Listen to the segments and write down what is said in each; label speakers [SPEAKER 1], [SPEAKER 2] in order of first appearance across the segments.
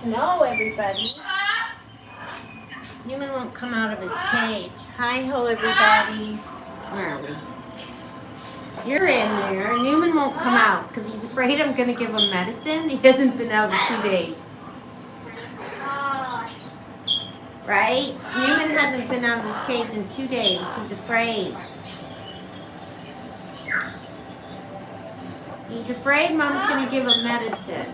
[SPEAKER 1] snow, everybody. Newman won't come out of his cage. Hi-ho, everybody. Where are we? You're in there. Newman won't come out because he's afraid I'm going to give him medicine. He hasn't been out in 2 days. Right? Newman hasn't been out of his cage in 2 days. He's afraid. He's afraid Mom's going to give him medicine.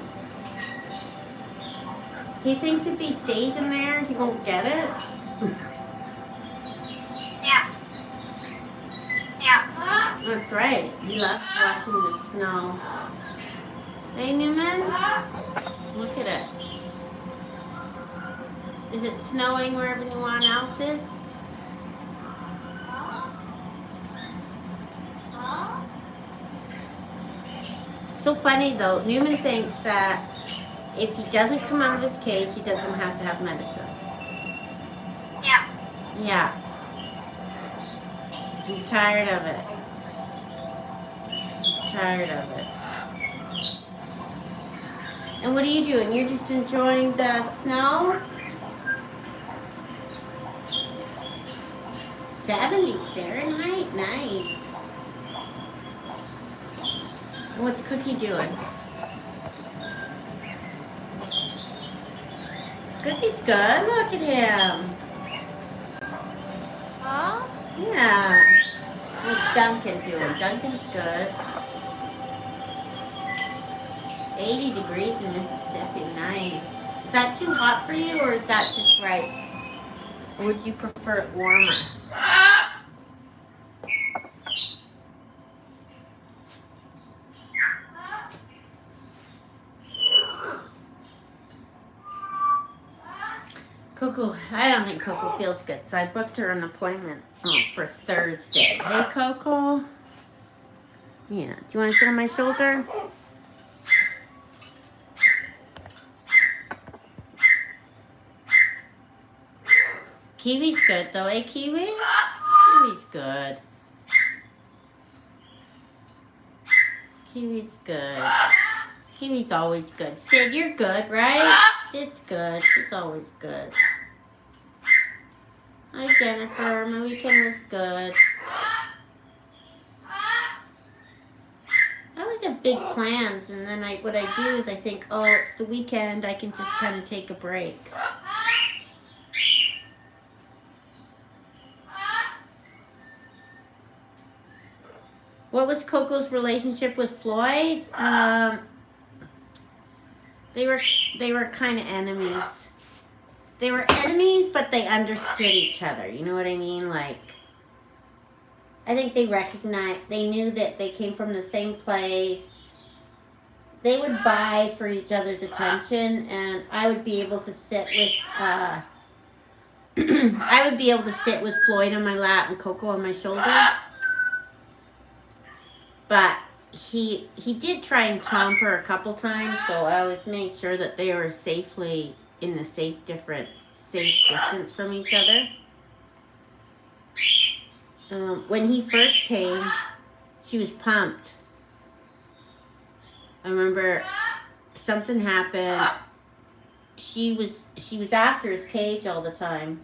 [SPEAKER 1] He thinks if he stays in there, he won't get it.
[SPEAKER 2] Yeah. Yeah.
[SPEAKER 1] That's right. He loves watching the snow. Hey, Newman? Look at it. Is it snowing where everyone else is? So funny though, Newman thinks that if he doesn't come out of his cage, he doesn't have to have medicine.
[SPEAKER 2] Yeah.
[SPEAKER 1] Yeah. He's tired of it. He's tired of it. And what are you doing? You're just enjoying the snow? 70 Fahrenheit? Nice. And what's Cookie doing? Cookie's good. Look at him.
[SPEAKER 2] Huh?
[SPEAKER 1] Yeah. What's Duncan doing? Duncan's good. 80 degrees in Mississippi. Nice. Is that too hot for you or is that just right? Or would you prefer it warmer? Coco, I don't think Coco feels good, so I booked her an appointment for Thursday. Hey, Coco. Yeah, do you want to sit on my shoulder? Kiwi's good, though, eh, Kiwi? Kiwi's good. Kiwi's good. Kiwi's always good. Sid, you're good, right? Sid's good. She's always good. Hi, Jennifer. My weekend was good. I always have big plans, and then what I do is I think, oh, it's the weekend. I can just kind of take a break. What was Coco's relationship with Floyd? They were kind of enemies. They were enemies, but they understood each other. You know what I mean? Like, I think they knew that they came from the same place. They would vie for each other's attention, and I would be able to sit with, I would be able to sit with Floyd on my lap and Coco on my shoulder. But he did try and chomp her a couple times, so I always made sure that they were safely in a safe distance from each other. When he first came, she was pumped. I remember something happened. She was after his cage all the time,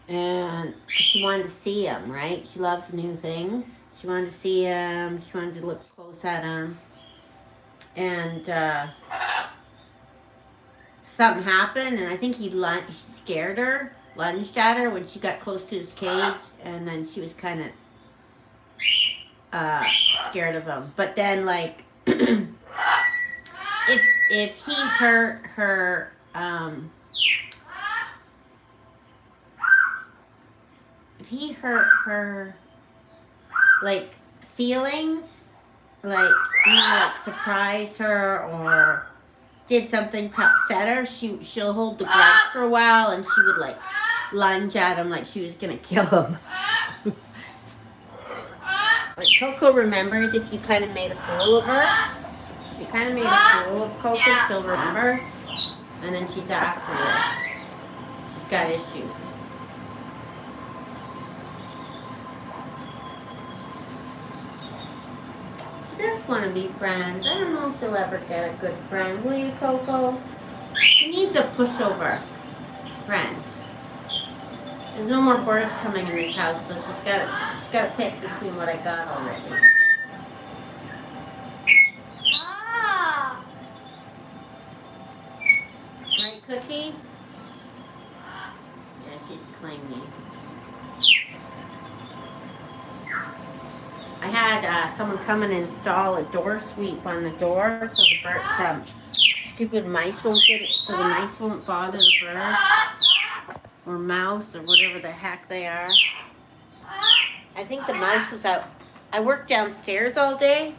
[SPEAKER 1] and she wanted to see him. Right? She loves new things. She wanted to see him. She wanted to look close at him. And something happened, and I think he scared her, lunged at her when she got close to his cage, and then she was kind of scared of him. But then, like, if he hurt her, like, feelings, like, like surprised her or did something to upset her, she'll hold the grudge for a while, and she would, like, lunge at him like she was gonna kill him. But Coco remembers if you kind of made a fool of her. If you kind of made a fool of Coco, she'll remember, and then she's after you. She's got issues. She does want to be friends. I don't know if she'll ever get a good friend. Will you, Coco? She needs a pushover friend. There's no more birds coming in this house, so she's got to pick between what I got already. Right, Cookie? Yeah, she's clingy. I had someone come and install a door sweep on the door so the stupid mice won't get it, so the mice won't bother the bird or mouse or whatever the heck they are. I think the mouse was out. I worked downstairs all day,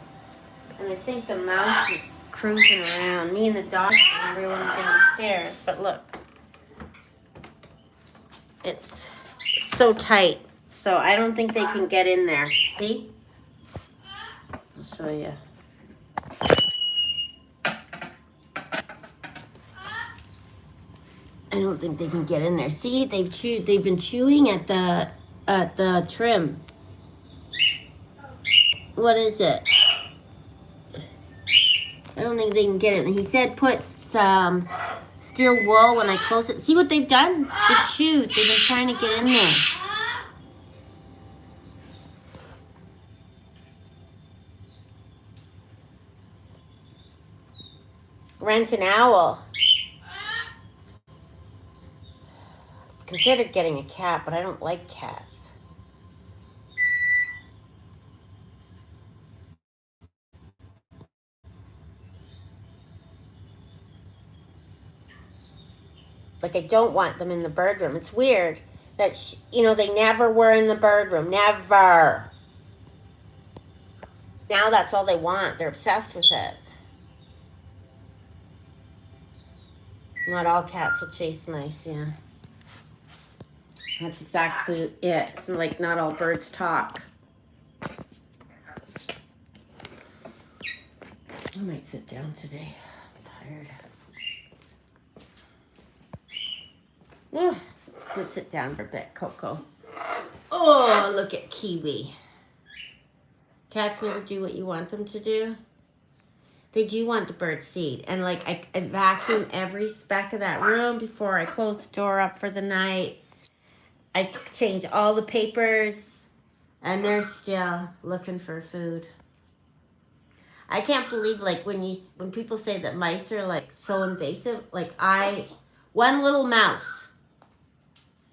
[SPEAKER 1] and I think the mouse was cruising around. Me and the dog and everyone downstairs. But look, it's so tight, so I don't think they can get in there. See? I'll show you. I don't think they can get in there. See, they've been chewing at the trim. What is it? I don't think they can get it. He said put some steel wool when I close it. See what they've done? They've chewed. They've been trying to get in there. Rent an owl. Considered getting a cat, but I don't like cats. Like, I don't want them in the bird room. It's weird that, they never were in the bird room. Never. Now that's all they want. They're obsessed with it. Not all cats will chase mice, yeah. That's exactly it. It's like not all birds talk. I might sit down today. I'm tired. Let's sit down for a bit, Coco. Oh, look at Kiwi. Cats never do what you want them to do. They do want the bird seed. And like I vacuum every speck of that room before I close the door up for the night. I change all the papers. And they're still looking for food. I can't believe like when people say that mice are like so invasive. Like one little mouse.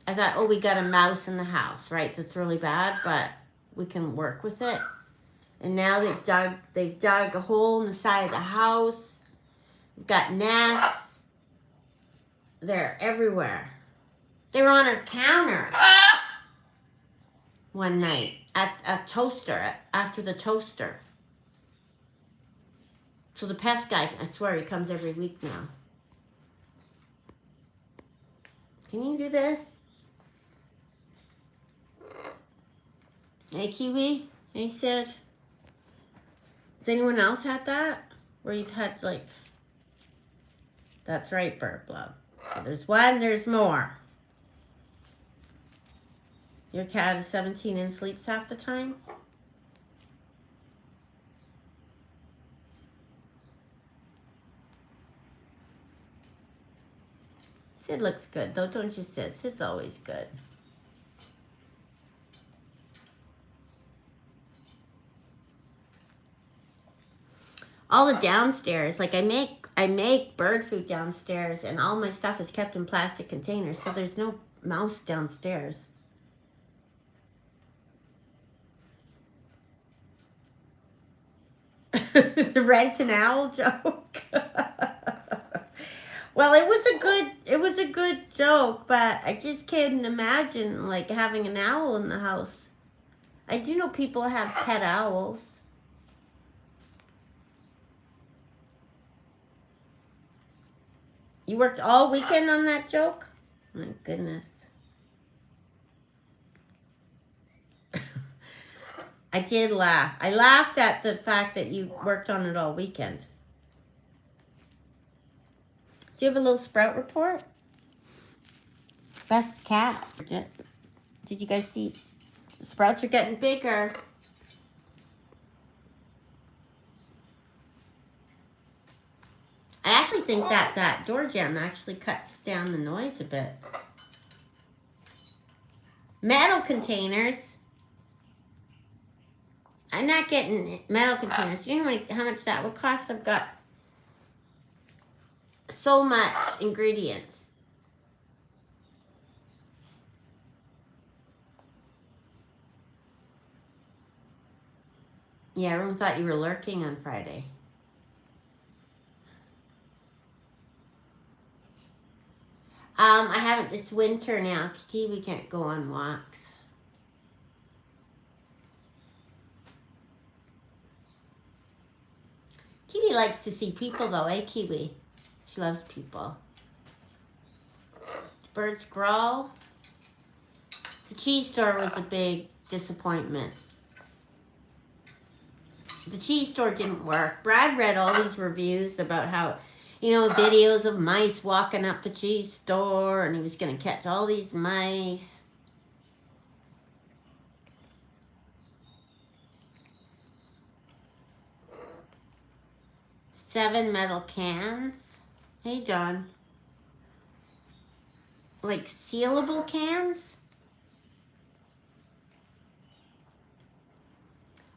[SPEAKER 1] I thought, oh, we got a mouse in the house, right? That's really bad, but we can work with it. And now they've dug a hole in the side of the house. We've got nests. They're everywhere. They were on our counter one night at a toaster, after the toaster. So the pest guy, I swear, he comes every week now. Can you do this? Hey, Kiwi, he said. Has anyone else had that? Where you've had like... That's right, Bird Club. There's one, there's more. Your cat is 17 and sleeps half the time? Sid looks good, though, don't you, Sid? Sid's always good. All the downstairs, like I make bird food downstairs, and all my stuff is kept in plastic containers, so there's no mouse downstairs. The rent an owl joke. Well, it was a good joke, but I just can't imagine like having an owl in the house. I do know people have pet owls. You worked all weekend on that joke? My goodness. I did laugh. I laughed at the fact that you worked on it all weekend. Do you have a little sprout report? Best cat. Did you guys see? The sprouts are getting bigger. I actually think that that door jamb actually cuts down the noise a bit. Metal containers. I'm not getting metal containers. Do you know how much that would cost? I've got so much ingredients. Yeah, everyone thought you were lurking on Friday. I haven't, it's winter now. Kiwi can't go on walks. Kiwi likes to see people though, eh, Kiwi? She loves people. Birds grow. The cheese store was a big disappointment. The cheese store didn't work. Brad read all these reviews about how, you know, videos of mice walking up the cheese store and he was going to catch all these mice. Seven metal cans. Hey, John. Like sealable cans?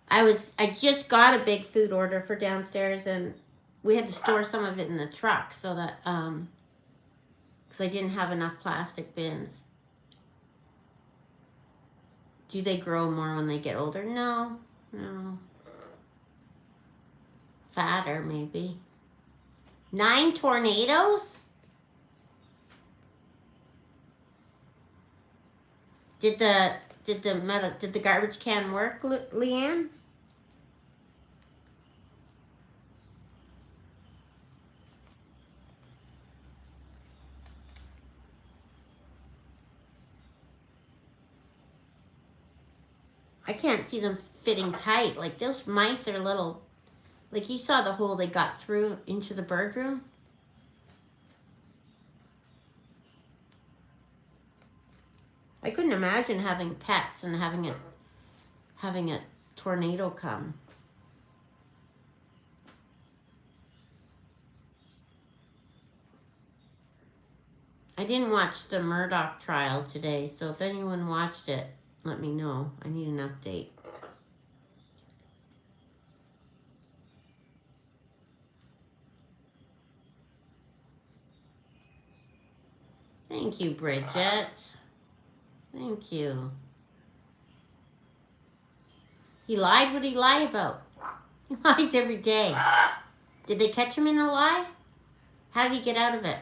[SPEAKER 1] I just got a big food order for downstairs and we had to store some of it in the truck so that, because I didn't have enough plastic bins. Do they grow more when they get older? No, no. Fatter, maybe. 9 tornadoes? Did the garbage can work, Leanne? I can't see them fitting tight. Like those mice are little. Like you saw the hole they got through into the bird room. I couldn't imagine having pets and having a tornado come. I didn't watch the Murdoch trial today, so if anyone watched it, let me know. I need an update. Thank you, Bridget. Thank you. He lied? What did he lie about? He lies every day. Did they catch him in a lie? How did he get out of it?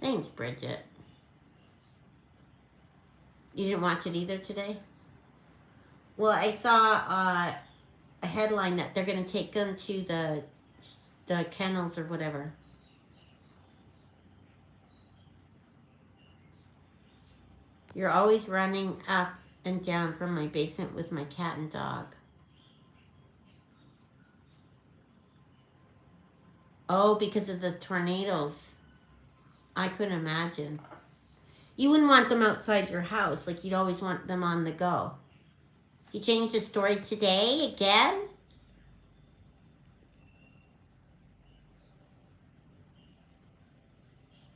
[SPEAKER 1] Thanks, Bridget. You didn't watch it either today? Well, I saw a headline that they're going to take them to the kennels or whatever. You're always running up and down from my basement with my cat and dog. Oh, because of the tornadoes. I couldn't imagine. You wouldn't want them outside your house. Like, you'd always want them on the go. You changed the story today again?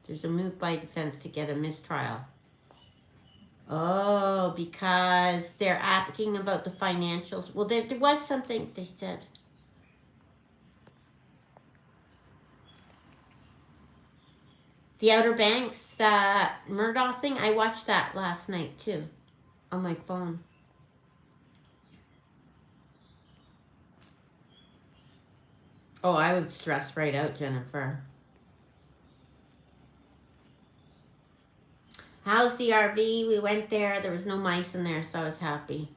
[SPEAKER 1] There's a move by defense to get a mistrial. Oh, because they're asking about the financials. Well, there was something they said. The Outer Banks, that Murdoch thing, I watched that last night too, on my phone. Oh, I would stress right out, Jennifer. How's the RV? We went there. There was no mice in there, so I was happy.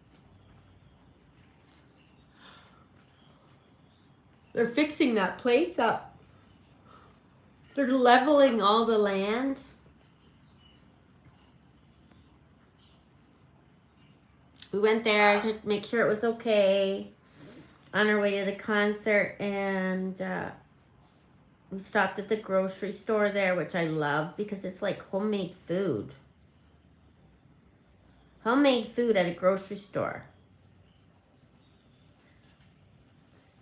[SPEAKER 1] They're fixing that place up. They're leveling all the land. We went there to make sure it was okay on our way to the concert, and we stopped at the grocery store there, which I love because it's like homemade food. Homemade food at a grocery store.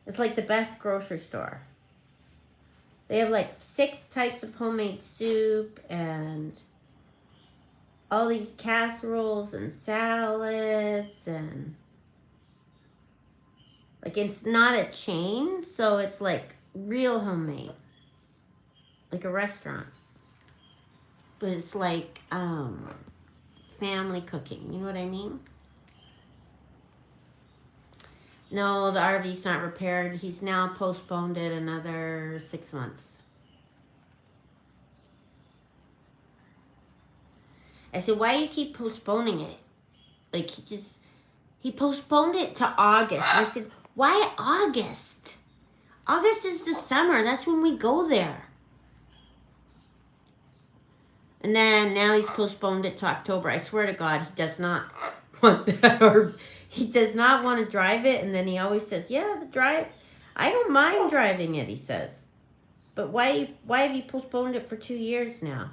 [SPEAKER 1] It's like the best grocery store. They have like 6 types of homemade soup and all these casseroles and salads and like it's not a chain, so it's like real homemade. Like a restaurant. But it's like family cooking, you know what I mean? No, the RV's not repaired. He's now postponed it another 6 months. I said, why do you keep postponing it? Like, he postponed it to August. And I said, why August? August is the summer. That's when we go there. And then now he's postponed it to October. I swear to God, he does not want that. Or he does not want to drive it. And then he always says, yeah, the drive. I don't mind driving it, he says. But why have you postponed it for 2 years now?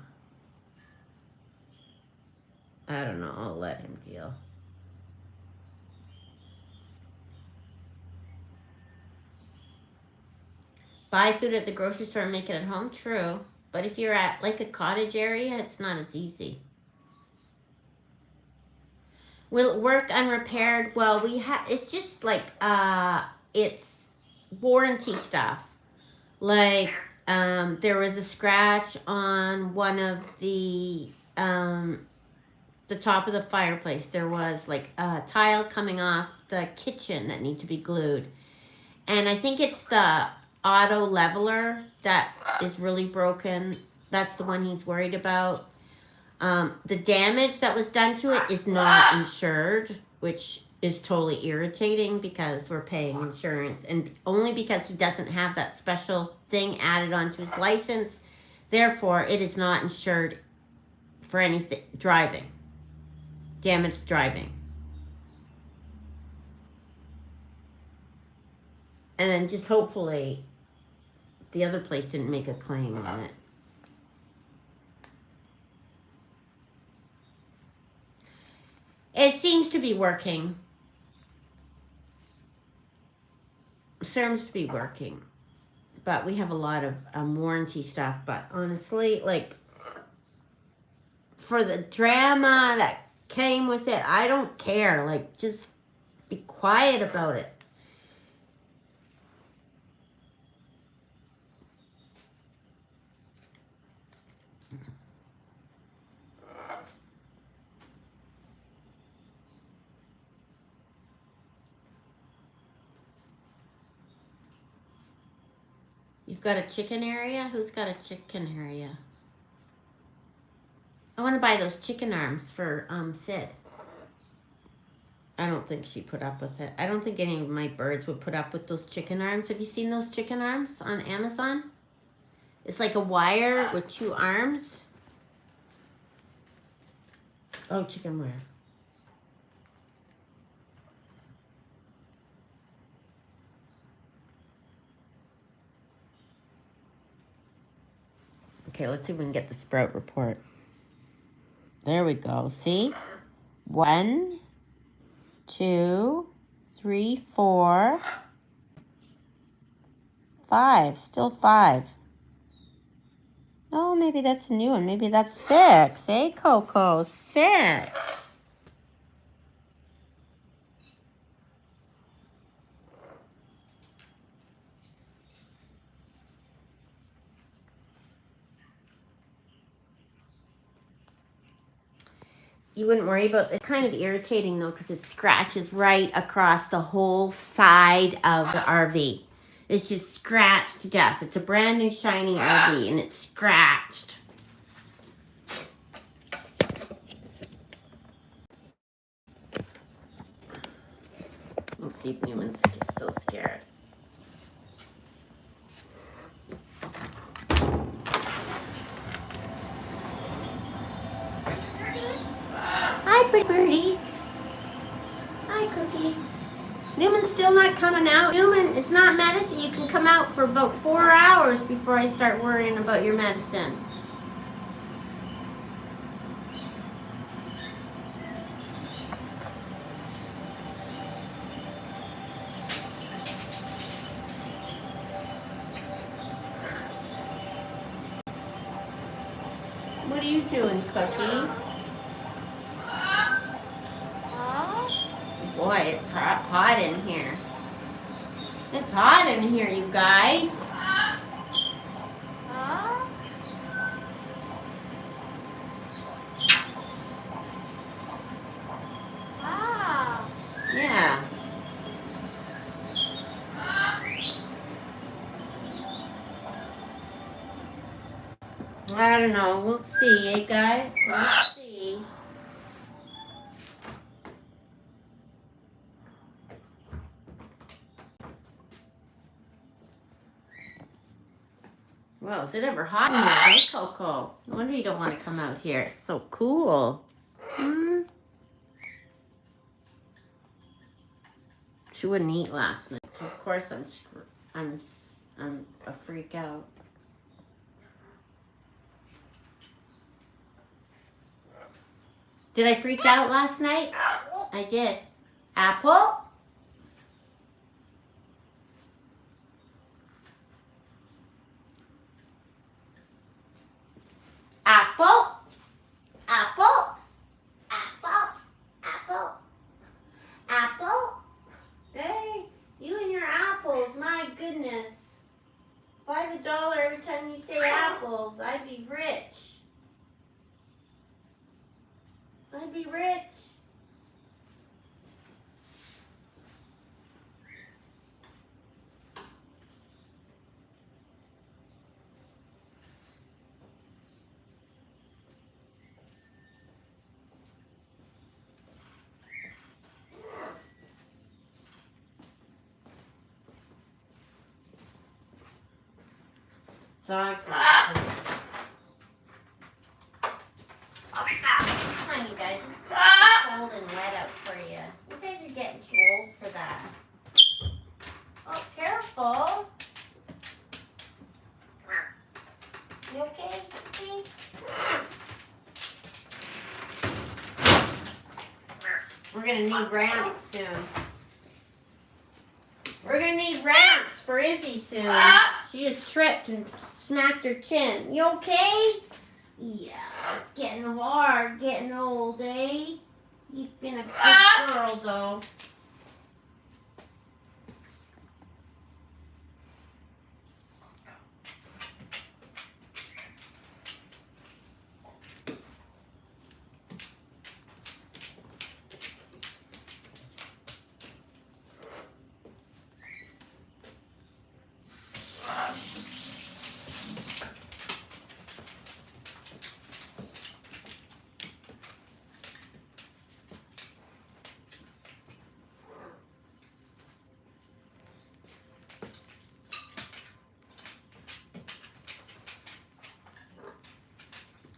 [SPEAKER 1] I don't know. I'll let him deal. Buy food at the grocery store and make it at home? True. But if you're at like a cottage area, it's not as easy. Will it work unrepaired? Well, it's just like, it's warranty stuff. Like, there was a scratch on one of the top of the fireplace. There was like a tile coming off the kitchen that needs to be glued. And I think it's the auto leveler that is really broken. That's the one he's worried about. The damage that was done to it is not insured, which is totally irritating because we're paying insurance. And only because he doesn't have that special thing added onto his license. Therefore, it is not insured for anything driving. Damaged driving. And then just hopefully the other place didn't make a claim on it. It seems to be working. Seems to be working. But we have a lot of warranty stuff. But honestly, like, for the drama that came with it, I don't care. Like, just be quiet about it. You've got a chicken area? Who's got a chicken area? I want to buy those chicken arms for Sid. I don't think she put up with it. I don't think any of my birds would put up with those chicken arms. Have you seen those chicken arms on Amazon? It's like a wire with 2 arms. Oh, chicken wire. Okay, let's see if we can get the sprout report. There we go. See? 1, 2, 3, 4, 5. Still 5. Oh, maybe that's a new one. Maybe that's 6. Eh, Coco? 6. You wouldn't worry about it. It's kind of irritating though because it scratches right across the whole side of the RV. It's just scratched to death. It's a brand new shiny RV and it's scratched. Let's see if Newman's still scared. Hi, pretty birdie. Hi, Cookie. Newman's still not coming out. Newman, it's not medicine. You can come out for about 4 hours before I start worrying about your medicine. What are you doing, Cookie? Boy, it's hot in here. It's hot in here, you guys. Yeah. I don't know. We'll see, eh, guys? We'll see. Well, is it ever hot in here, hey, Coco? No wonder you don't want to come out here. It's so cool. She wouldn't eat last night, so of course I'm a freak out. Did I freak out last night? I did. Apple? Apple? Apple? Apple? Apple? Apple? Hey, you and your apples, my goodness. If I had $1 every time you say apples, I'd be rich. I'd be rich. Dogs. Come on, you guys. It's so cold and wet out for you. You guys are getting too old for that. Oh, careful. You okay, Izzy? We're going to need ramps soon. We're going to need ramps for Izzy soon. She just tripped and smacked her chin. You okay? Yeah, it's getting hard, getting old, eh? You've been a good girl, though.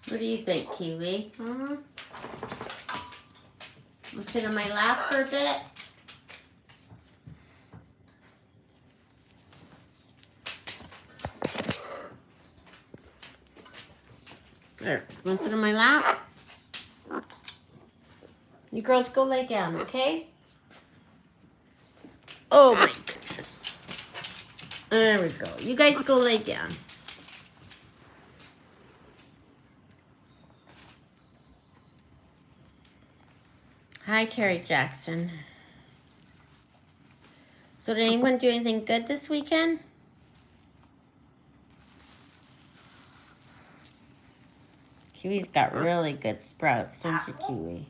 [SPEAKER 1] What do you think, Kiwi? I'll sit on my lap for a bit. There, want to sit on my lap? You girls go lay down, okay? Oh my goodness. There we go. You guys go lay down. Hi, Carrie Jackson. So did anyone do anything good this weekend? Kiwi's got really good sprouts, don't you, Kiwi?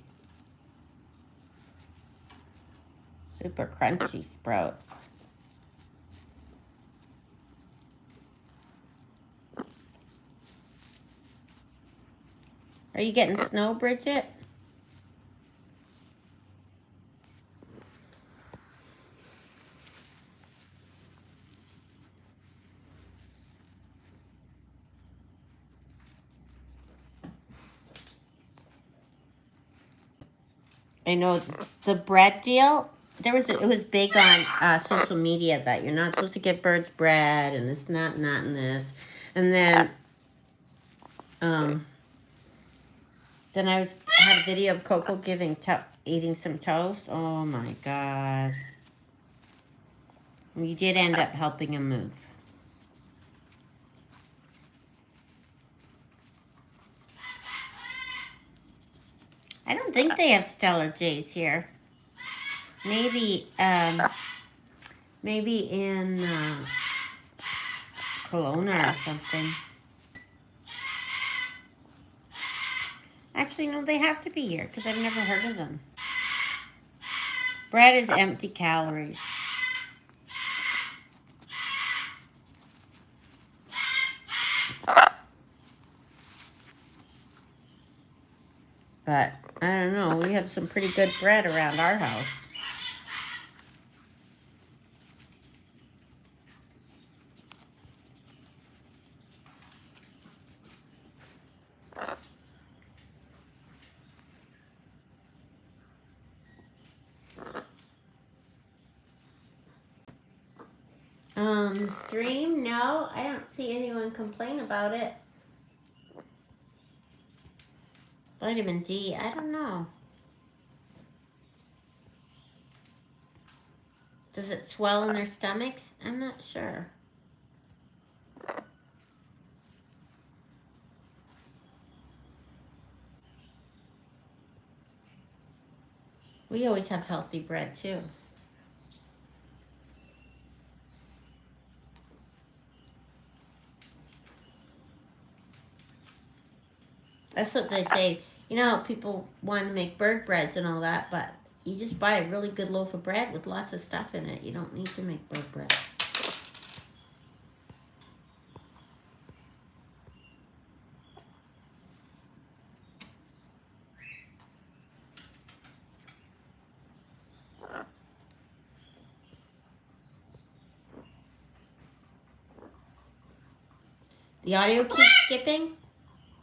[SPEAKER 1] Super crunchy sprouts. Are you getting snow, Bridget? I know the bread deal. It was big on social media that you're not supposed to give birds bread and this, not, and this, and then I had a video of Coco eating some toast. Oh my god! We did end up helping him move. I don't think they have stellar jays here. Maybe, maybe in Kelowna or something. Actually, no, they have to be here because I've never heard of them. Bread is empty calories. But, I don't know, we have some pretty good bread around our house. The stream? No, I don't see anyone complain about it. Vitamin D, I don't know. Does it swell in their stomachs? I'm not sure. We always have healthy bread too. That's what they say. You know, people want to make bird breads and all that, but you just buy a really good loaf of bread with lots of stuff in it. You don't need to make bird bread. The audio keeps skipping.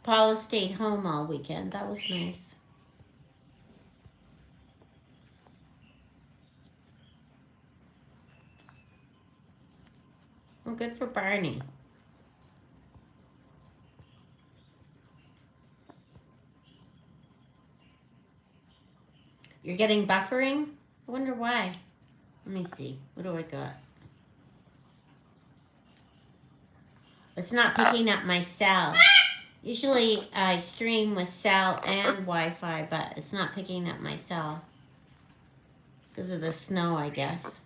[SPEAKER 1] Paula stayed home all weekend. That was nice. Well, good for Barney. You're getting buffering? I wonder why. Let me see. What do I got? It's not picking up my cell. Usually I stream with cell and Wi-Fi, but it's not picking up my cell. Because of the snow, I guess.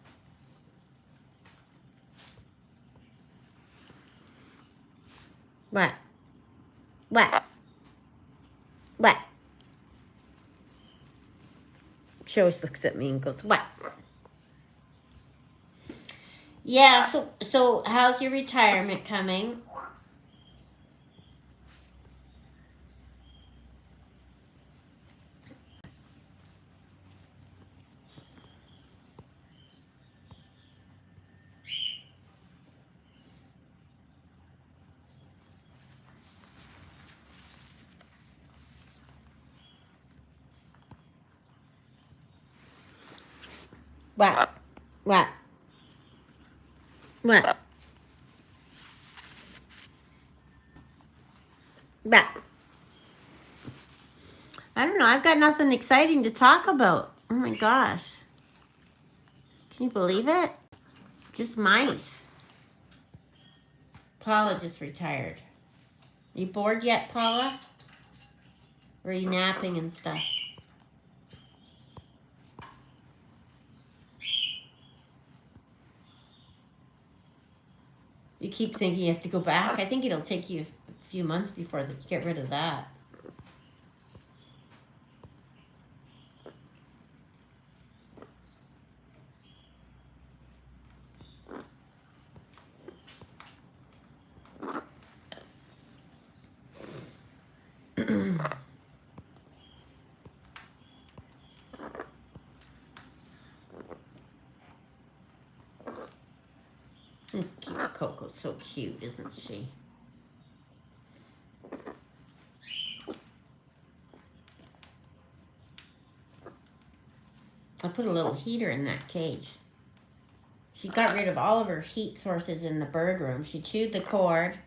[SPEAKER 1] What? What? What? She always looks at me and goes, what? Yeah, so how's your retirement coming? What? What? What? What? I don't know. I've got nothing exciting to talk about. Oh my gosh. Can you believe it? Just mice. Paula just retired. Are you bored yet, Paula? Or are you napping and stuff? You keep thinking you have to go back. I think it'll take you a few months before you get rid of that. Coco's so cute, isn't she? I put a little heater in that cage. She got rid of all of her heat sources in the bird room. She chewed the cord.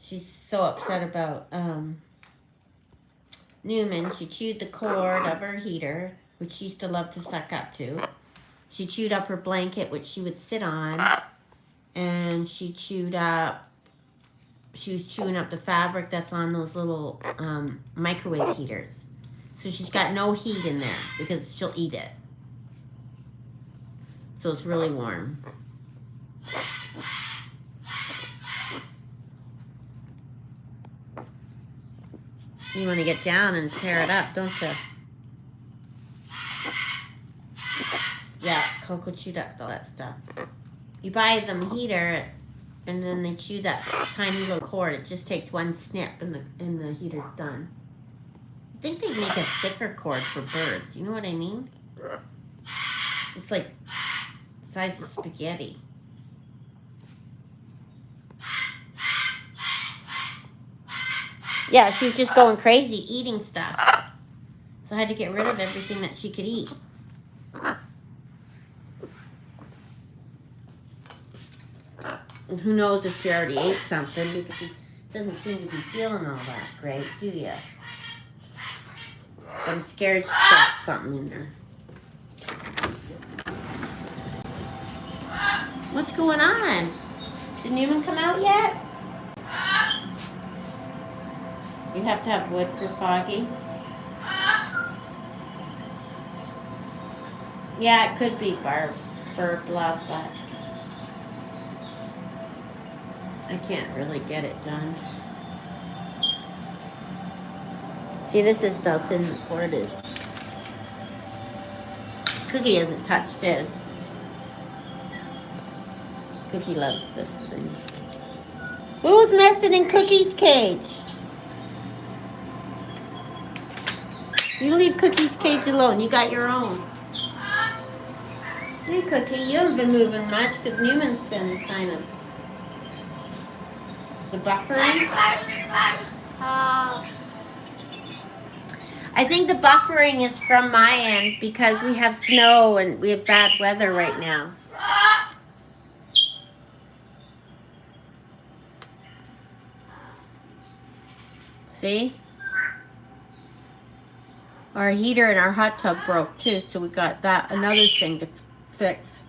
[SPEAKER 1] She's so upset about Newman. She chewed the cord of her heater, which she used to love to suck up to. She chewed up her blanket, which she would sit on. And she was chewing up the fabric that's on those little microwave heaters. So she's got no heat in there because she'll eat it. So it's really warm. You want to get down and tear it up, don't you? Yeah, Coco chewed up all that stuff. You buy them a heater, and then they chew that tiny little cord. It just takes one snip, and the heater's done. I think they'd make a thicker cord for birds. You know what I mean? It's like the size of spaghetti. Yeah, she was just going crazy eating stuff. So I had to get rid of everything that she could eat. And who knows if she already ate something, because she doesn't seem to be feeling all that great, do you? I'm scared she's got something in there. What's going on? Did Newman come out yet? You have to have wood for Foggy. Yeah, it could be bird blood, but I can't really get it done. See, this is how thin the cord is. Cookie hasn't touched his. Cookie loves this thing. Who's messing in Cookie's cage? You leave Cookie's cage alone. You got your own. Hey, Cookie, you haven't been moving much because Newman's been kind of the buffering. I think the buffering is from my end because we have snow and we have bad weather right now. See? Our heater in our hot tub broke too, so we got that another thing to fix.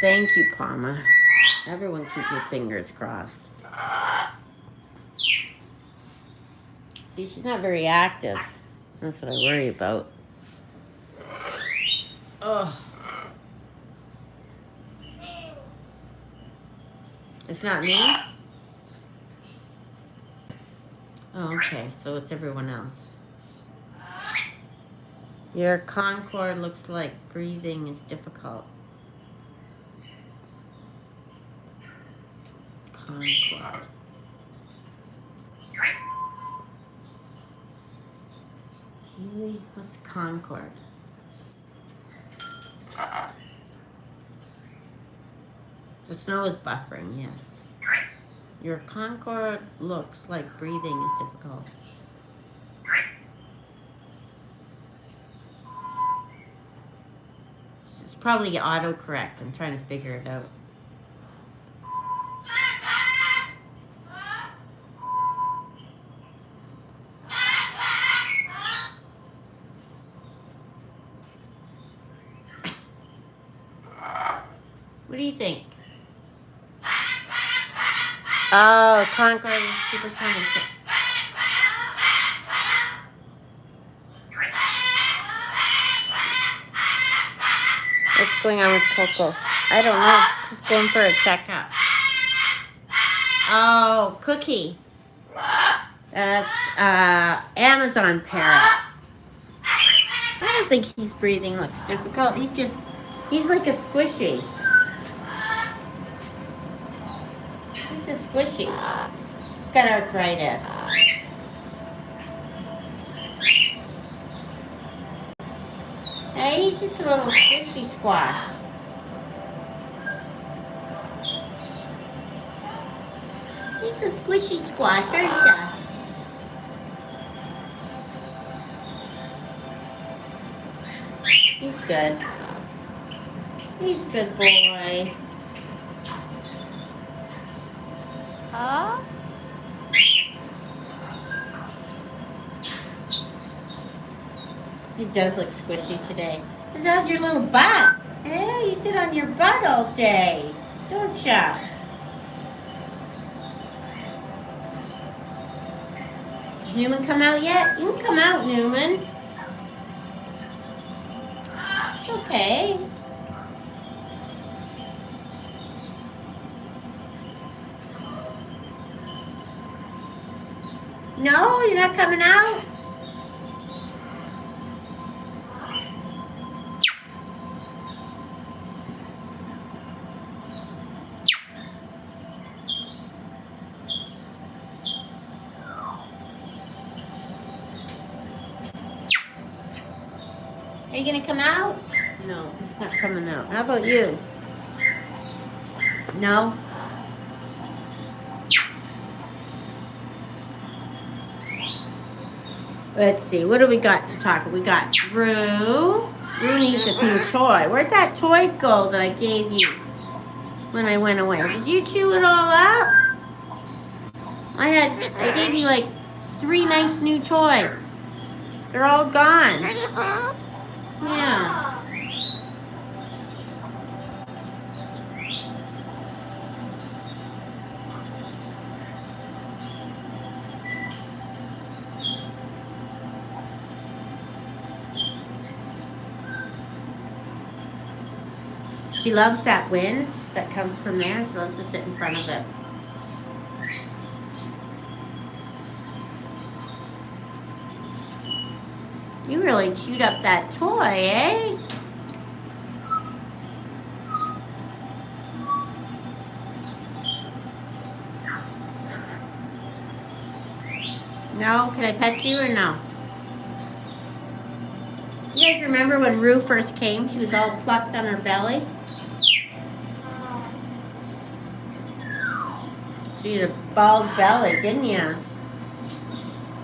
[SPEAKER 1] Thank you, Karma. Everyone keep your fingers crossed. See, she's not very active. That's what I worry about. Oh. It's not me? Oh, okay. So it's everyone else. Your Concord looks like breathing is difficult. Concord. Kiwi? What's Concord? The snow is buffering, yes. Your Concord looks like breathing is difficult. It's probably autocorrect. I'm trying to figure it out. What do you think? Oh, Concord is supersonic. What's going on with Coco? I don't know. She's going for a checkup. Oh, Cookie. That's Amazon parrot. I don't think he's breathing looks difficult. He's like a squishy. He's a squishy. He's got arthritis. Hey, he's just a little squishy squash. He's a squishy squash, aren't ya? He's good. He's a good boy. Huh? He does look squishy today. How's your little butt? Hey, you sit on your butt all day, don't ya? Has Newman come out yet? You can come out, Newman. It's okay. No, you're not coming out? Are you gonna come out? No, he's not coming out. How about you? No? Let's see, what do we got to talk about? We got Drew. Drew needs a new toy. Where'd that toy go that I gave you when I went away? Did you chew it all up? I gave you like 3 nice new toys. They're all gone. Yeah. She loves that wind that comes from there. She loves to sit in front of it. You really chewed up that toy, eh? No? Can I pet you or no? You guys remember when Rue first came? She was all plucked on her belly. She had a bald belly, didn't you?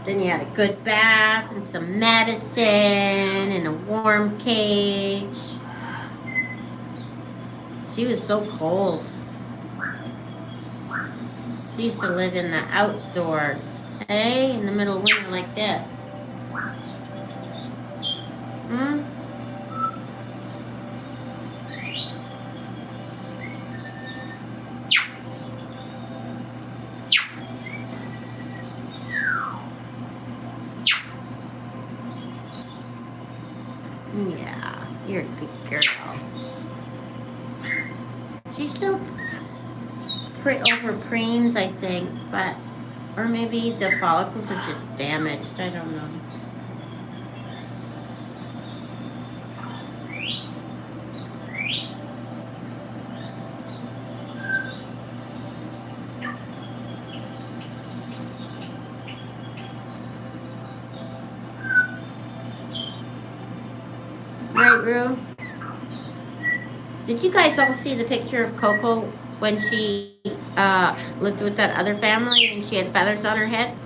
[SPEAKER 1] Then you had a good bath and some medicine and a warm cage. She was so cold. She used to live in the outdoors, hey, in the middle of winter like this. Hmm? Yeah, you're a good girl. She's still over preens, I think, but, or maybe the follicles are just damaged. I don't know. Right, Rue? Did you guys all see the picture of Coco when she lived with that other family and she had feathers on her head?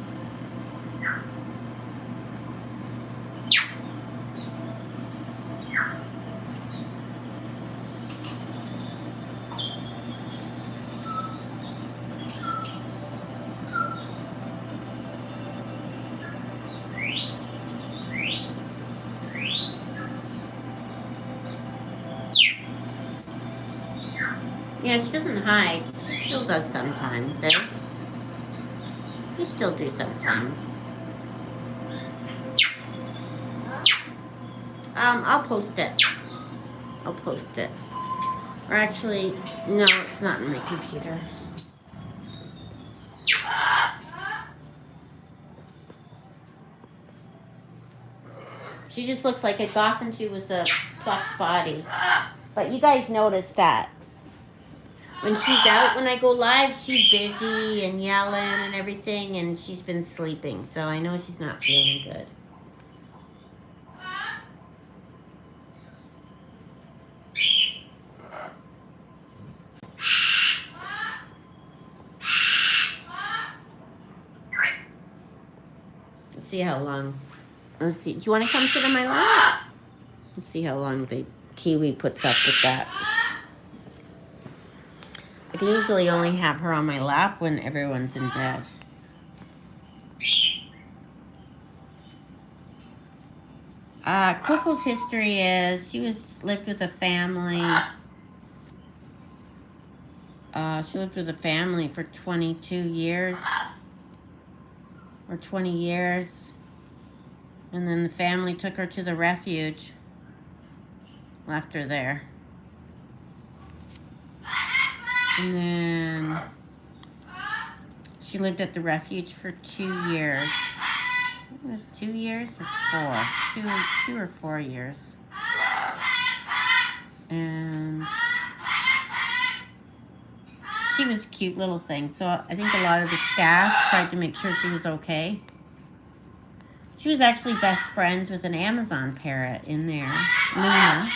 [SPEAKER 1] Yeah, she doesn't hide. She still does sometimes, eh? You still do sometimes. I'll post it. I'll post it. Or actually, no, it's not in my computer. She just looks like a Goffin Cockatoo with a plucked body. But you guys noticed that. When she's out, when I go live, she's busy and yelling and everything, and she's been sleeping, so I know she's not feeling good. Let's see how long. Let's see. Do you want to come sit on my lap? Let's see how long the Kiwi puts up with that. I can usually only have her on my lap when everyone's in bed. Coco's history is she lived with a family. She lived with a family for 22 years. or 20 years. And then the family took her to the refuge. Left her there. And then she lived at the refuge for 2 years. It was 2 years or 4? 2 or 4 years. And she was a cute little thing. So I think a lot of the staff tried to make sure she was okay. She was actually best friends with an Amazon parrot in there, Newman.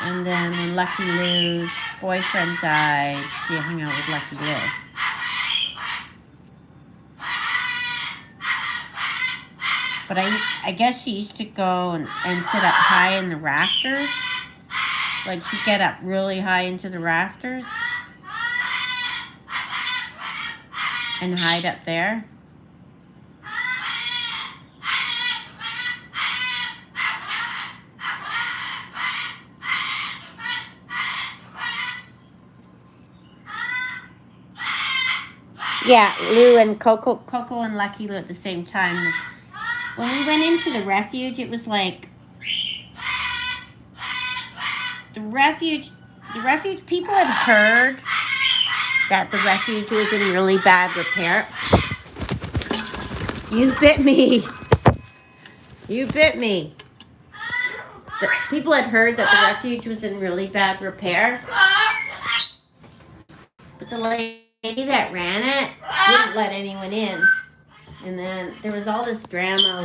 [SPEAKER 1] And then when Lucky Lou's boyfriend died, she hung out with Lucky Lou. But I guess she used to go and sit up high in the rafters. Like she'd get up really high into the rafters and hide up there. Yeah, Lou and Coco and Lucky Lou at the same time. When we went into the refuge, it was like the refuge people had heard that the refuge was in really bad repair. You bit me. You bit me. The people had heard that the refuge was in really bad repair. But the lady that ran it wouldn't let anyone in. And then there was all this drama,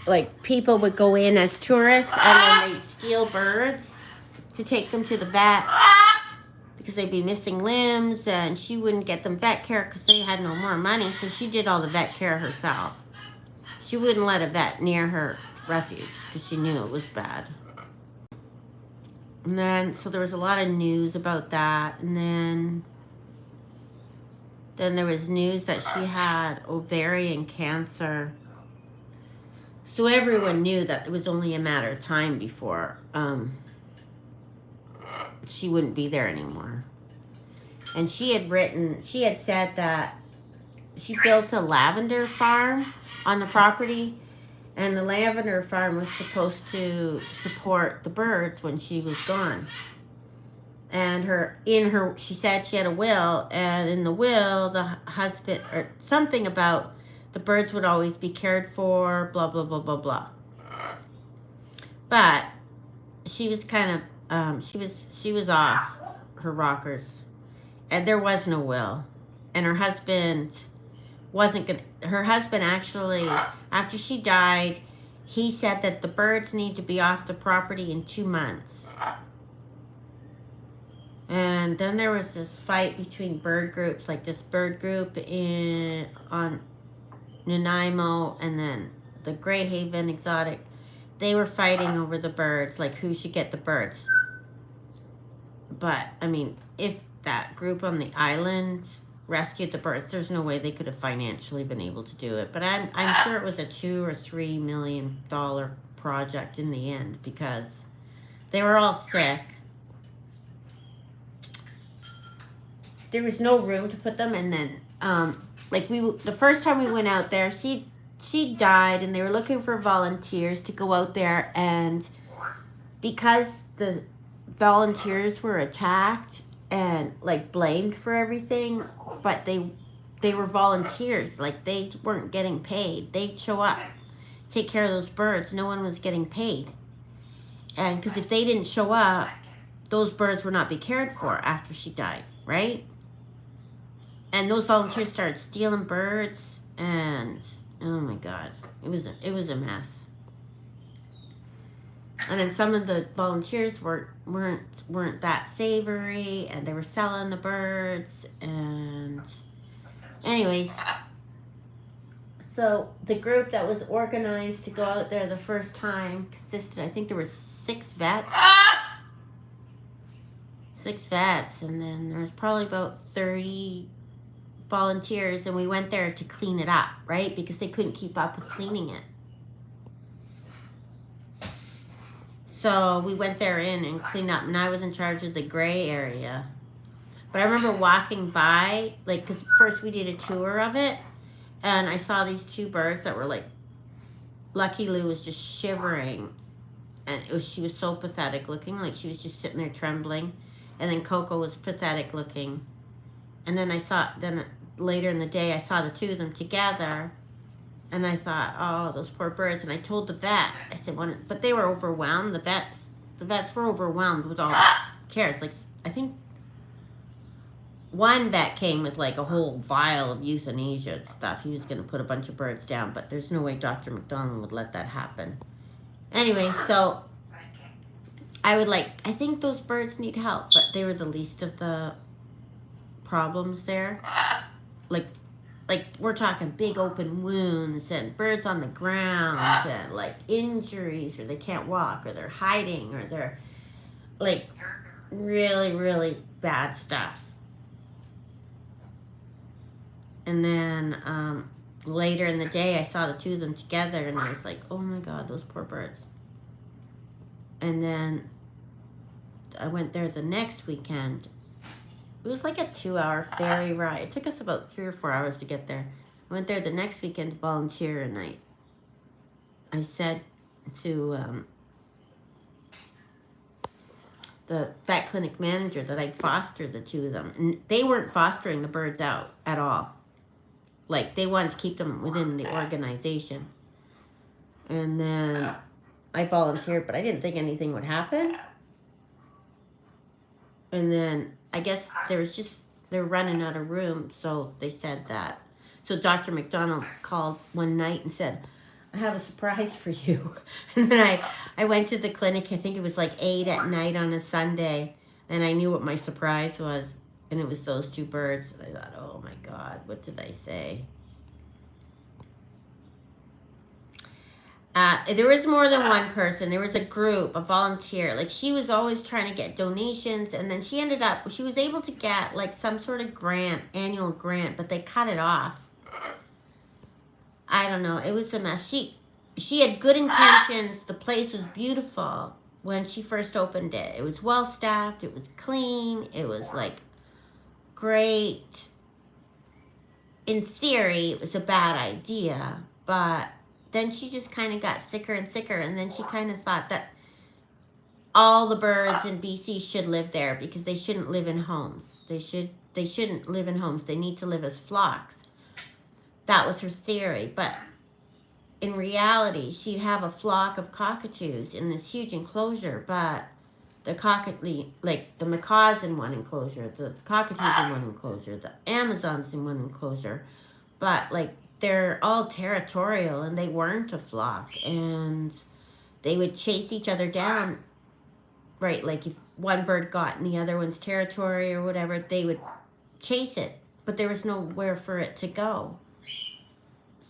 [SPEAKER 1] like people would go in as tourists and then they'd steal birds to take them to the vet because they'd be missing limbs, and she wouldn't get them vet care because they had no more money, so she did all the vet care herself. She wouldn't let a vet near her refuge because she knew it was bad. And then, so there was a lot of news about that, and then there was news that she had ovarian cancer. So everyone knew that it was only a matter of time before she wouldn't be there anymore. And she had said that she built a lavender farm on the property, and the lavender farm was supposed to support the birds when she was gone. And she said she had a will, and in the will, the husband, or something about the birds would always be cared for, blah, blah, blah, blah, blah. But she was kind of, she was off her rockers, and there was no will. And her husband actually, after she died, he said that the birds need to be off the property in 2 months. And then there was this fight between bird groups, like this bird group on Nanaimo and then the Grey Haven exotic. They were fighting over the birds, like who should get the birds. But, I mean, if that group on the island rescued the birds, there's no way they could have financially been able to do it. But I'm sure it was a $2 or $3 million project in the end because they were all sick. There was no room to put them, and then the first time we went out there, she died, and they were looking for volunteers to go out there, and because the volunteers were attacked and like blamed for everything, but they were volunteers, like they weren't getting paid. They'd show up, take care of those birds. No one was getting paid, and because if they didn't show up, those birds would not be cared for after she died, right? And those volunteers started stealing birds, and oh my God, it was a mess. And then some of the volunteers weren't that savory, and they were selling the birds. And anyways, so the group that was organized to go out there the first time consisted, I think there were 6 vets. 6 vets, and then there was probably about 30 volunteers, and we went there to clean it up, right? Because they couldn't keep up with cleaning it. So we went there and cleaned up, and I was in charge of the gray area. But I remember walking by, like, because first we did a tour of it, and I saw these two birds that were like, Lucky Lou was just shivering, and she was so pathetic looking, like she was just sitting there trembling, and then Coco was pathetic looking, and then later in the day I saw the two of them together, and I thought, oh, those poor birds, and I told the vet, I said, but they were overwhelmed. The vets were overwhelmed with all the cares. Like, I think one vet came with like a whole vial of euthanasia and stuff. He was going to put a bunch of birds down, but there's no way Dr. McDonald would let that happen. Anyway, so I think those birds need help, but they were the least of the problems there. Like we're talking big open wounds and birds on the ground and like injuries, or they can't walk, or they're hiding, or they're like really, really bad stuff. And then later in the day, I saw the two of them together, and I was like, oh my God, those poor birds. And then I went there the next weekend. It was like a 2-hour ferry ride. It took us about 3 or 4 hours to get there. I went there the next weekend to volunteer, and I said to the vet clinic manager that I'd foster the two of them. And they weren't fostering the birds out at all. Like, they wanted to keep them within the organization. And then I volunteered, but I didn't think anything would happen. And then I guess they're running out of room, so they said that. So Dr. McDonald called one night and said, I have a surprise for you. And then I went to the clinic, I think it was like 8 at night on a Sunday, and I knew what my surprise was, and it was those two birds. And I thought, oh my God, what did I say? There was more than one person. There was a group, a volunteer. Like, she was always trying to get donations, and then she was able to get like some sort of annual grant, but they cut it off. I don't know. It was a mess. She had good intentions. The place was beautiful when she first opened it. It was well staffed. It was clean. It was like great. In theory, it was a bad idea, but then she just kind of got sicker and sicker, and then she kind of thought that all the birds in BC should live there because they shouldn't live in homes. They shouldn't live in homes. They need to live as flocks. That was her theory, but in reality, she'd have a flock of cockatoos in this huge enclosure, but the the macaws in one enclosure, the cockatoos in one enclosure, the Amazons in one enclosure, but like they're all territorial, and they weren't a flock, and they would chase each other down, right? Like if one bird got in the other one's territory or whatever, they would chase it, but there was nowhere for it to go.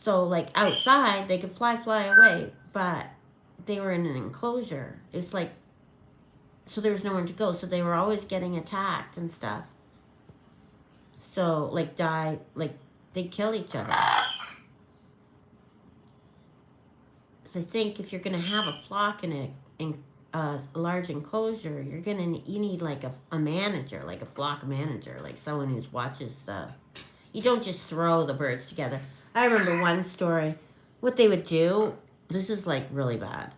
[SPEAKER 1] So like outside, they could fly away, but they were in an enclosure. It's like, so there was nowhere to go. So they were always getting attacked and stuff. So like they'd kill each other. So I think if you're going to have a flock in a large enclosure, you need like a manager, like a flock manager, like someone who watches you don't just throw the birds together. I remember one story, what they would do, this is like really bad.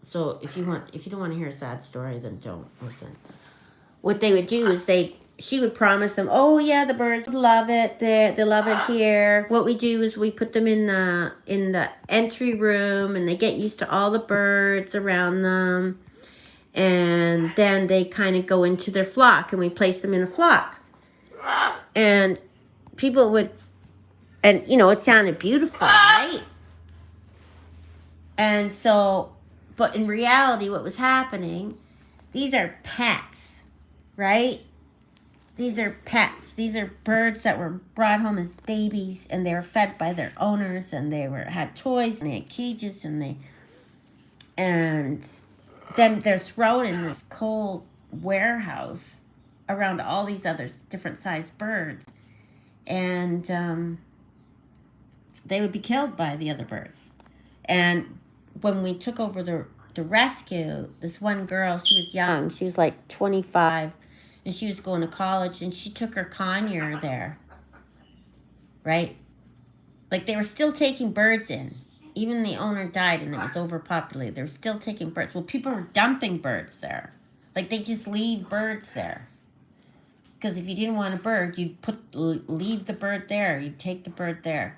[SPEAKER 1] So if you don't want to hear a sad story, then don't listen. What they would do is she would promise them, oh yeah, the birds would love it. They love it here. What we do is we put them in the entry room, and they get used to all the birds around them. And then they kind of go into their flock, and we place them in a flock. And people would, and it sounded beautiful, right? And so, but in reality, what was happening, these are pets, right? These are pets. These are birds that were brought home as babies, and they were fed by their owners, and they had toys, and they had cages, and then they're thrown in this cold warehouse around all these other different sized birds, and they would be killed by the other birds. And when we took over the rescue, this one girl, she was young, she was like 25, and she was going to college, and she took her conure there, right? Like, they were still taking birds in. Even the owner died and it was overpopulated. They were still taking birds. Well, people were dumping birds there. Like, they just leave birds there. Because if you didn't want a bird, you'd leave the bird there. You'd take the bird there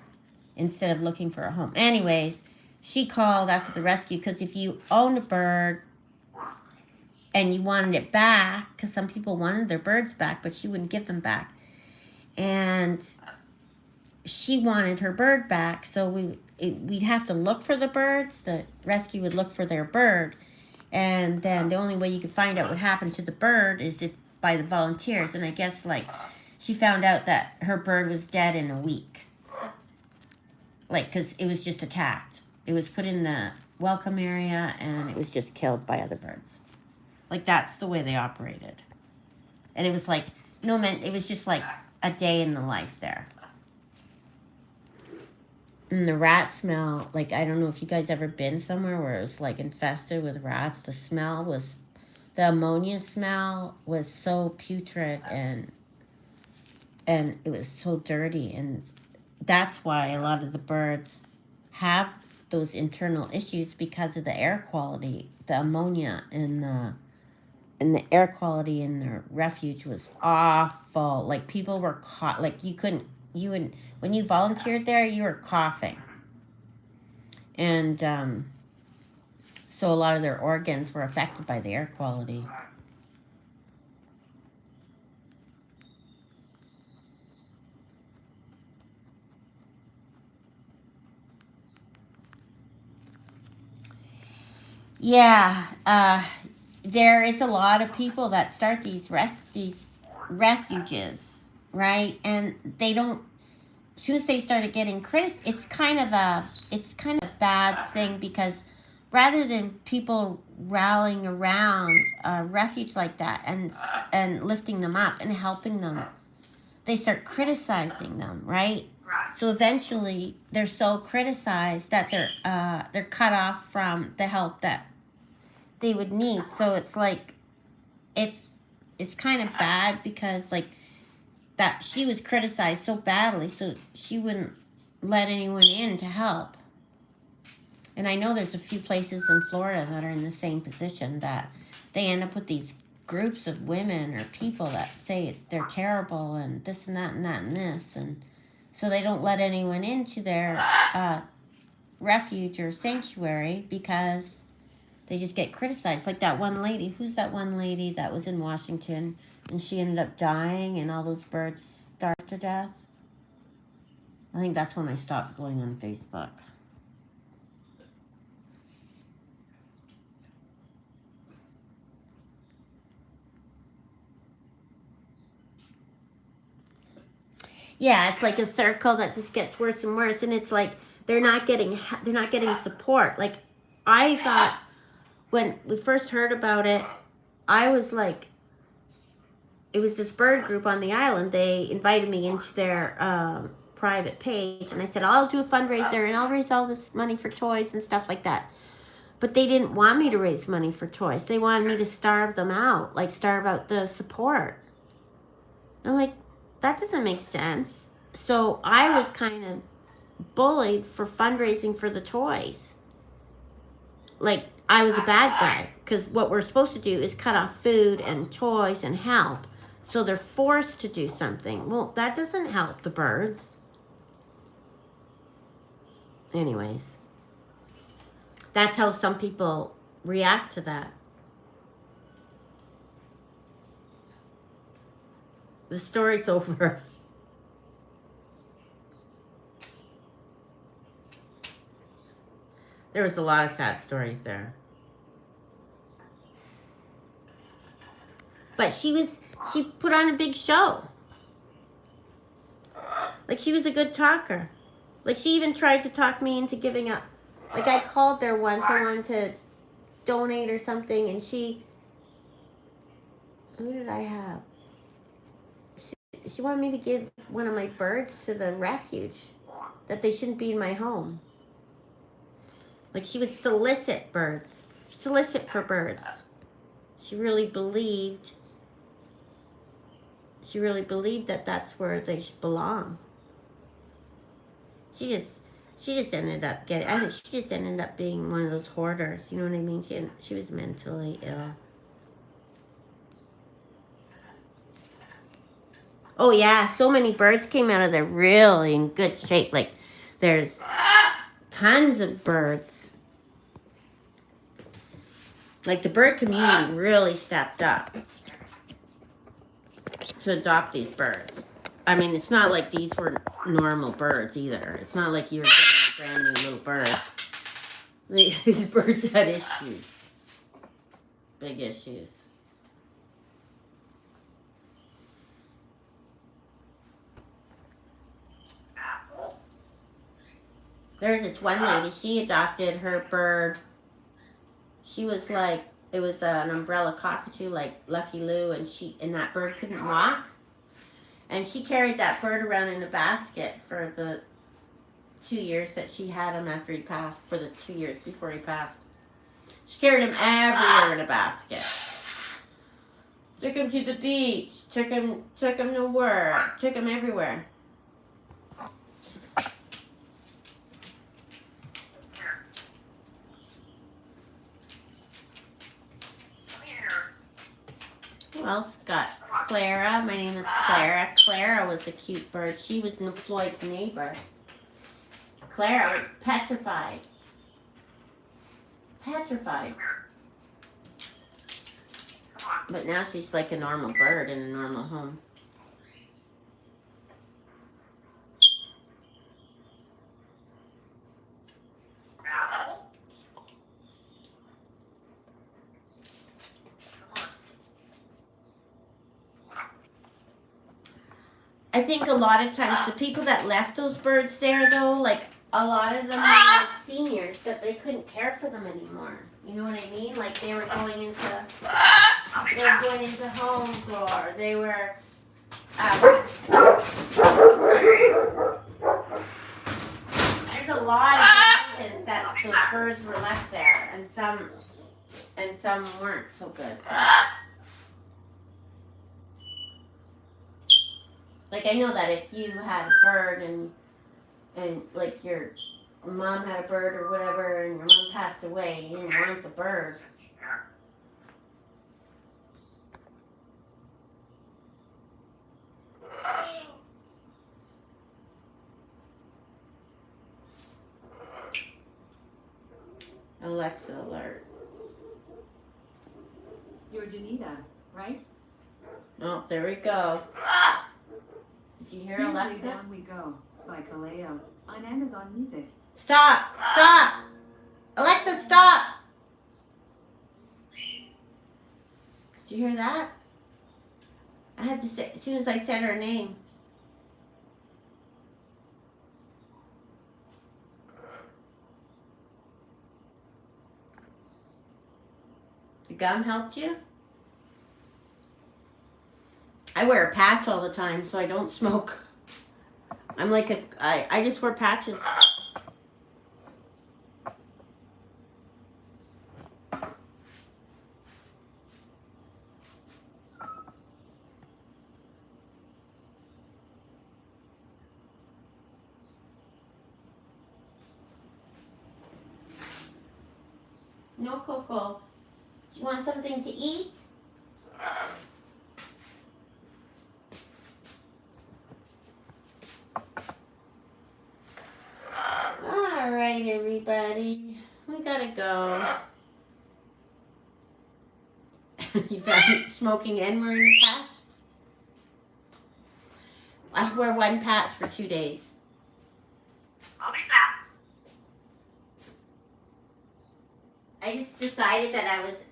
[SPEAKER 1] instead of looking for a home. Anyways, she called after the rescue because if you owned a bird and you wanted it back, because some people wanted their birds back, but she wouldn't give them back. And she wanted her bird back, so we'd have to look for the birds. The rescue would look for their bird, and then the only way you could find out what happened to the bird is by the volunteers. And I guess, like, she found out that her bird was dead in a week. Like, because it was just attacked. It was put in the welcome area, and it was just killed by other birds. Like, that's the way they operated. And it was like, no, man, it was just like a day in the life there. And the rat smell, like, I don't know if you guys ever been somewhere where it was, like, infested with rats. The smell was, the ammonia smell was so putrid, and it was so dirty. And that's why a lot of the birds have those internal issues, because of the air quality. The ammonia and the air quality in the refuge was awful. Like, people were caught, like, when you volunteered there, you were coughing. And so a lot of their organs were affected by the air quality. Yeah, there is a lot of people that start these refuges, right? And they don't. As soon as they started getting criticized, it's kind of a bad thing, because rather than people rallying around a refuge like that and lifting them up and helping them, they start criticizing them, right? So eventually, they're so criticized that they're cut off from the help that they would need. So it's like, it's kind of bad, because, like, that she was criticized so badly, so she wouldn't let anyone in to help. And I know there's a few places in Florida that are in the same position, that they end up with these groups of women or people that say they're terrible and this and that and that and this, and so they don't let anyone into their refuge or sanctuary, because they just get criticized. Like that one lady. Who's that one lady that was in Washington and she ended up dying and all those birds starved to death? I think that's when I stopped going on Facebook. Yeah, it's like a circle that just gets worse and worse, and it's like they're not getting support. Like, I thought when we first heard about it, I was like, it was this bird group on the island. They invited me into their private page, and I said, I'll do a fundraiser and I'll raise all this money for toys and stuff like that. But they didn't want me to raise money for toys. They wanted me to starve them out, like starve out the support. I'm like, that doesn't make sense. So I was kind of bullied for fundraising for the toys. Like, I was a bad guy, because what we're supposed to do is cut off food and toys and help. So they're forced to do something. Well, that doesn't help the birds. Anyways, that's how some people react to that. The story's over. There was a lot of sad stories there. But she put on a big show. Like, she was a good talker. Like, she even tried to talk me into giving up. Like, I called there once, I wanted to donate or something, and who did I have? She wanted me to give one of my birds to the refuge, that they shouldn't be in my home. Like, she would solicit for birds. She really believed She really believed that that's where they belong. She just ended up getting. I think she just ended up being one of those hoarders. You know what I mean? She was mentally ill. Oh yeah, so many birds came out of there really in good shape. Like there's tons of birds. Like the bird community really stepped up to adopt these birds. I mean, it's not like these were normal birds either. It's not like you were getting a brand new little bird. These birds had issues. Big issues. There's this one lady, she adopted her bird. She was like, it was an umbrella cockatoo like Lucky Lou, and that bird couldn't walk. And she carried that bird around in a basket for the 2 years that she had him after he passed, for the 2 years before he passed. She carried him everywhere in a basket. Took him to the beach, took him to work, took him everywhere. Who else got Clara? My name is Clara. Clara was a cute bird. She was Floyd's neighbor. Clara was petrified. Petrified. But now she's like a normal bird in a normal home. I think a lot of times the people that left those birds there, though, like a lot of them were like seniors that they couldn't care for them anymore. You know what I mean? Like they were going into homes, or they were. There's a lot of reasons that those birds were left there, and some weren't so good. Like I know that if you had a bird and like your mom had a bird or whatever, and your mom passed away, you didn't want the bird. Alexa alert.
[SPEAKER 3] You're Danita, right?
[SPEAKER 1] Oh, there we go. Did you hear
[SPEAKER 3] Here's
[SPEAKER 1] Alexa?
[SPEAKER 3] Lay Down We Go by Kaleo on Amazon Music.
[SPEAKER 1] Stop! Stop! Alexa, stop! Did you hear that? I had to say, as soon as I said her name. The gum helped you? I wear a patch all the time, so I don't smoke. I'm like I just wear patches. No, Coco. Do you want something to eat? All right, everybody. We gotta go. You found smoking and wearing a patch? I wear one patch for 2 days. I just decided that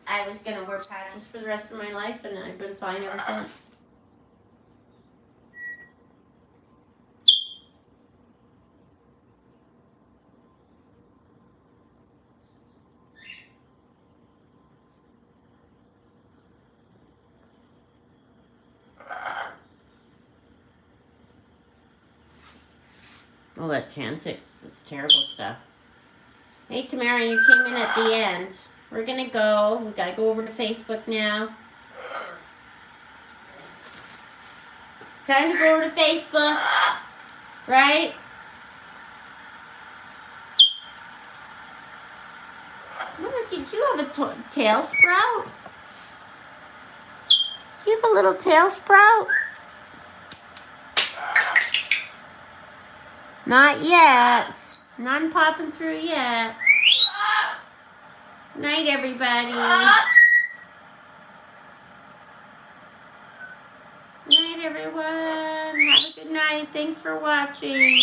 [SPEAKER 1] I was gonna wear patches for the rest of my life, and I've been fine ever since. Oh, that Chantix is terrible stuff. Hey, Tamara, you came in at the end. We're gonna go. We gotta go over to Facebook now. Time to go over to Facebook. Right? What did you have a tail sprout? Do you have a little tail sprout? Not yet. None popping through yet. Night, everybody. Night, everyone. Have a good night. Thanks for watching.